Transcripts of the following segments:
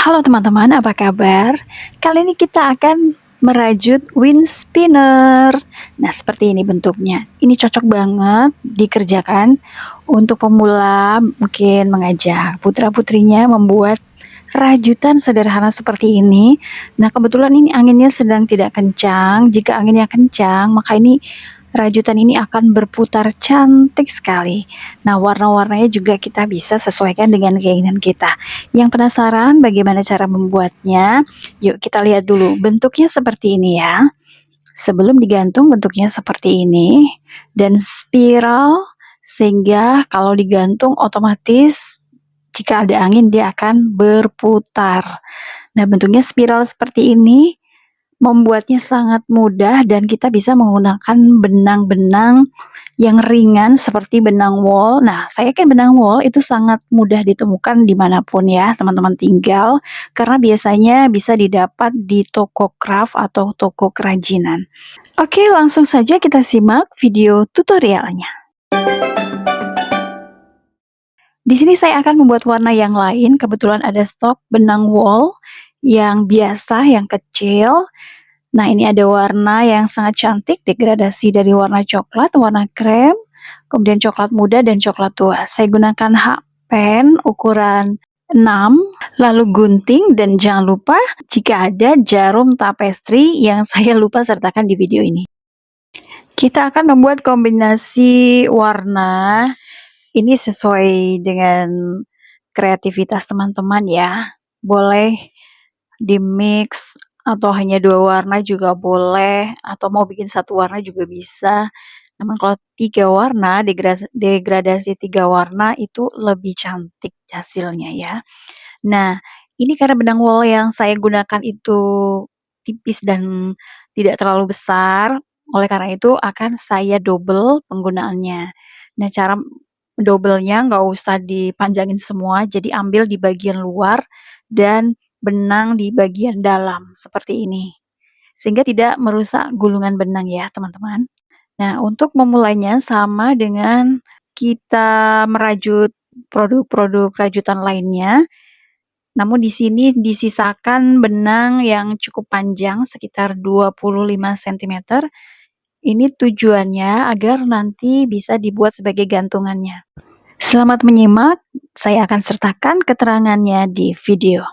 Halo teman-teman, apa kabar? Kali ini kita akan merajut wind spinner. Nah, seperti ini bentuknya. Ini cocok banget dikerjakan untuk pemula, mungkin mengajak putra-putrinya membuat rajutan sederhana seperti ini. Nah, kebetulan ini anginnya sedang tidak kencang. Jika anginnya kencang, maka ini rajutan ini akan berputar cantik sekali. Nah, warna-warnanya juga kita bisa sesuaikan dengan keinginan kita. Yang penasaran bagaimana cara membuatnya? Yuk kita lihat dulu. Bentuknya seperti ini ya. Sebelum digantung bentuknya seperti ini. Dan spiral sehingga kalau digantung otomatis jika ada angin dia akan berputar. Nah, bentuknya spiral seperti ini membuatnya sangat mudah dan kita bisa menggunakan benang-benang yang ringan seperti benang wol. Nah, saya yakin benang wol itu sangat mudah ditemukan dimanapun ya teman-teman tinggal, karena biasanya bisa didapat di toko craft atau toko kerajinan. Oke, langsung saja kita simak video tutorialnya. Di sini saya akan membuat warna yang lain. Kebetulan ada stok benang wol yang biasa, yang kecil. Nah, ini ada warna yang sangat cantik, degradasi dari warna coklat, warna krem, kemudian coklat muda dan coklat tua. Saya gunakan hak pen ukuran 6, lalu gunting, dan jangan lupa jika ada jarum tapestri yang saya lupa sertakan di video ini. Kita akan membuat kombinasi warna. Ini sesuai dengan kreativitas teman-teman ya. Boleh di-mix atau hanya 2 warna juga boleh, atau mau bikin 1 warna juga bisa. Namun kalau 3 warna, degradasi 3 warna itu lebih cantik hasilnya ya. Nah, ini karena benang wol yang saya gunakan itu tipis dan tidak terlalu besar, oleh karena itu akan saya double penggunaannya. Nah, cara double-nya nggak usah dipanjangin semua, jadi ambil di bagian luar dan benang di bagian dalam, seperti ini. Sehingga tidak merusak gulungan benang ya, teman-teman. Nah, untuk memulainya sama dengan kita merajut produk-produk rajutan lainnya, namun di sini disisakan benang yang cukup panjang, sekitar 25 cm. Ini tujuannya agar nanti bisa dibuat sebagai gantungannya. Selamat menyimak, saya akan sertakan keterangannya di video.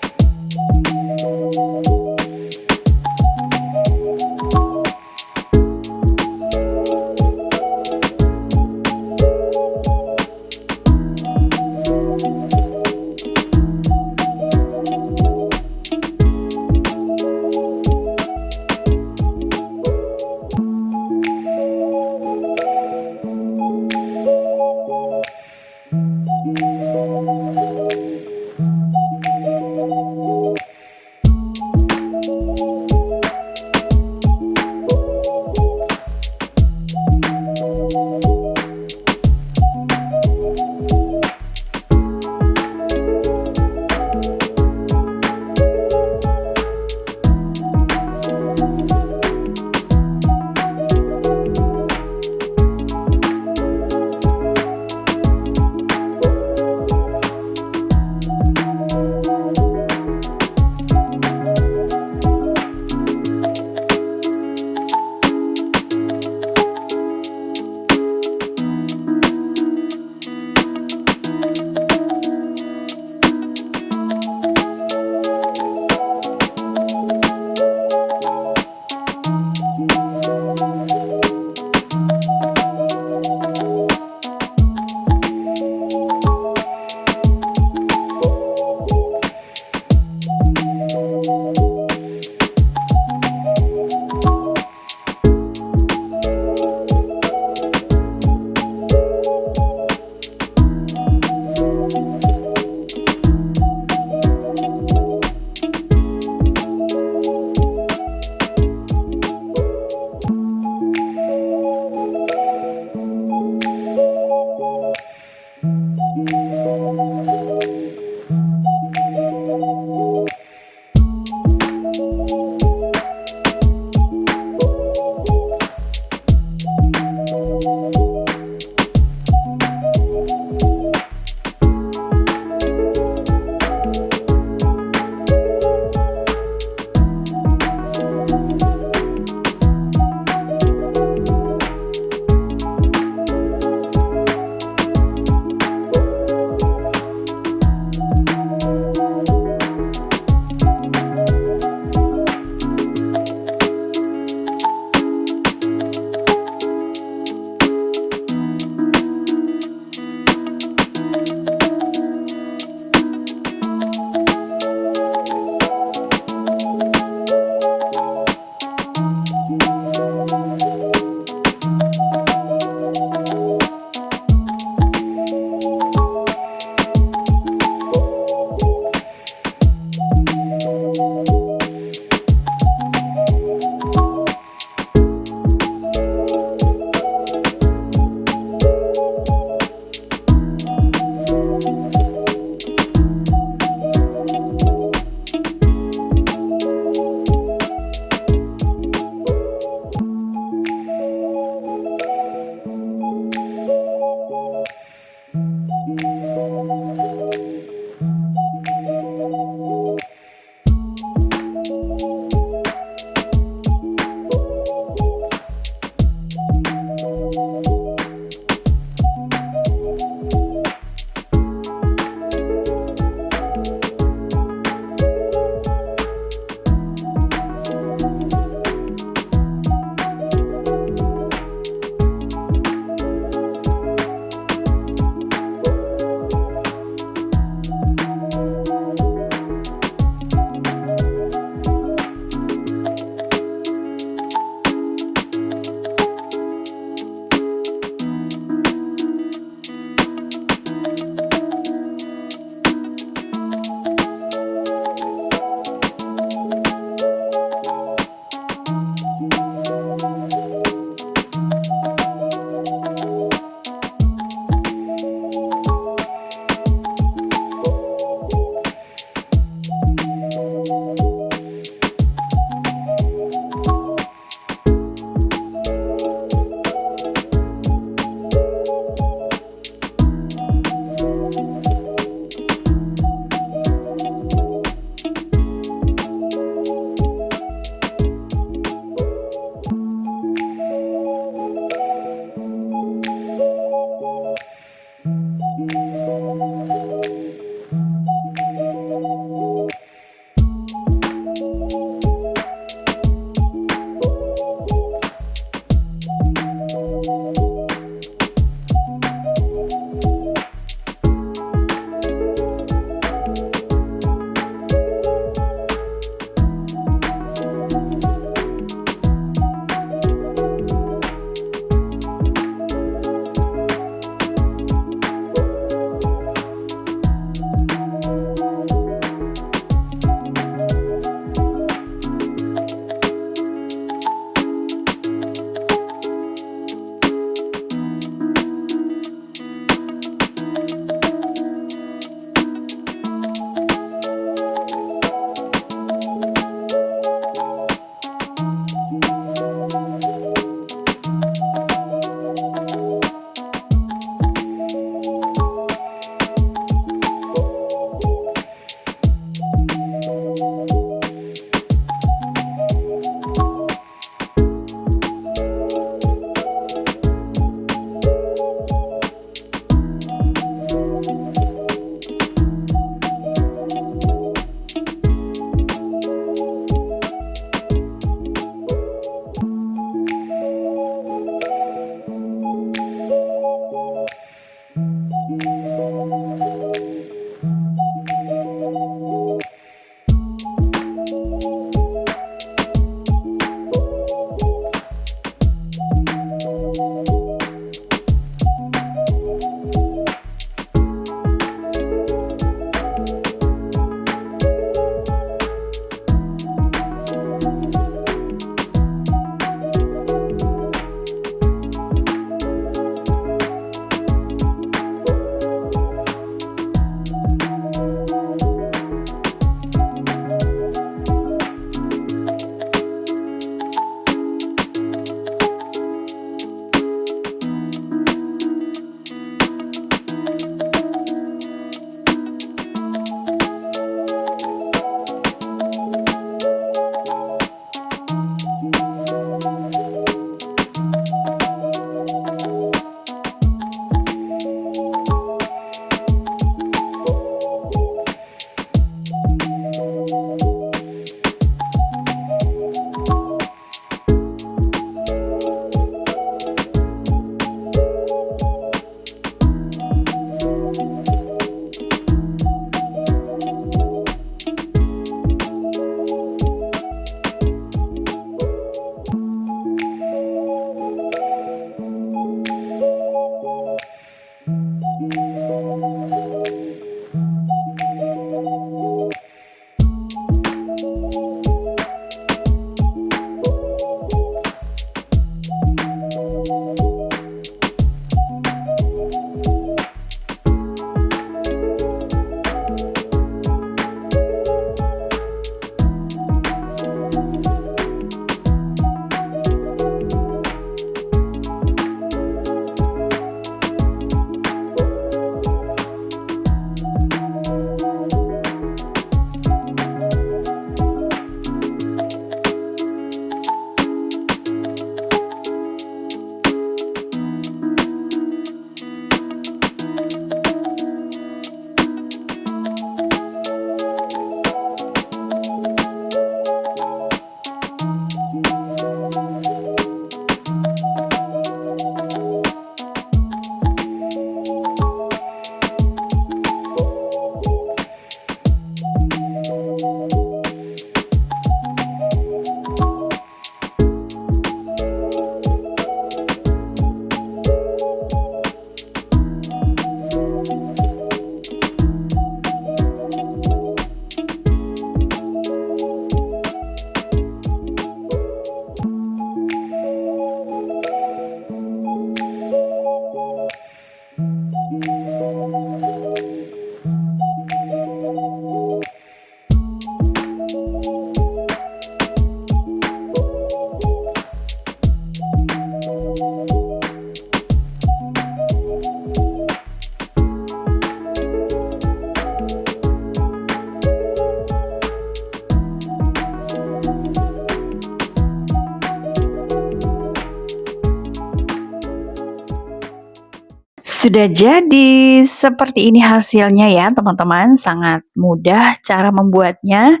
Sudah jadi, seperti ini hasilnya ya teman-teman, sangat mudah cara membuatnya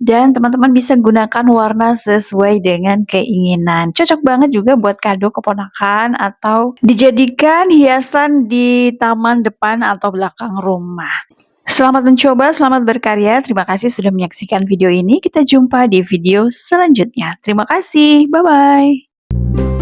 dan teman-teman bisa gunakan warna sesuai dengan keinginan. Cocok banget juga buat kado keponakan atau dijadikan hiasan di taman depan atau belakang rumah. Selamat mencoba, selamat berkarya. Terima kasih sudah menyaksikan video ini. Kita jumpa di video selanjutnya. Terima kasih, bye-bye.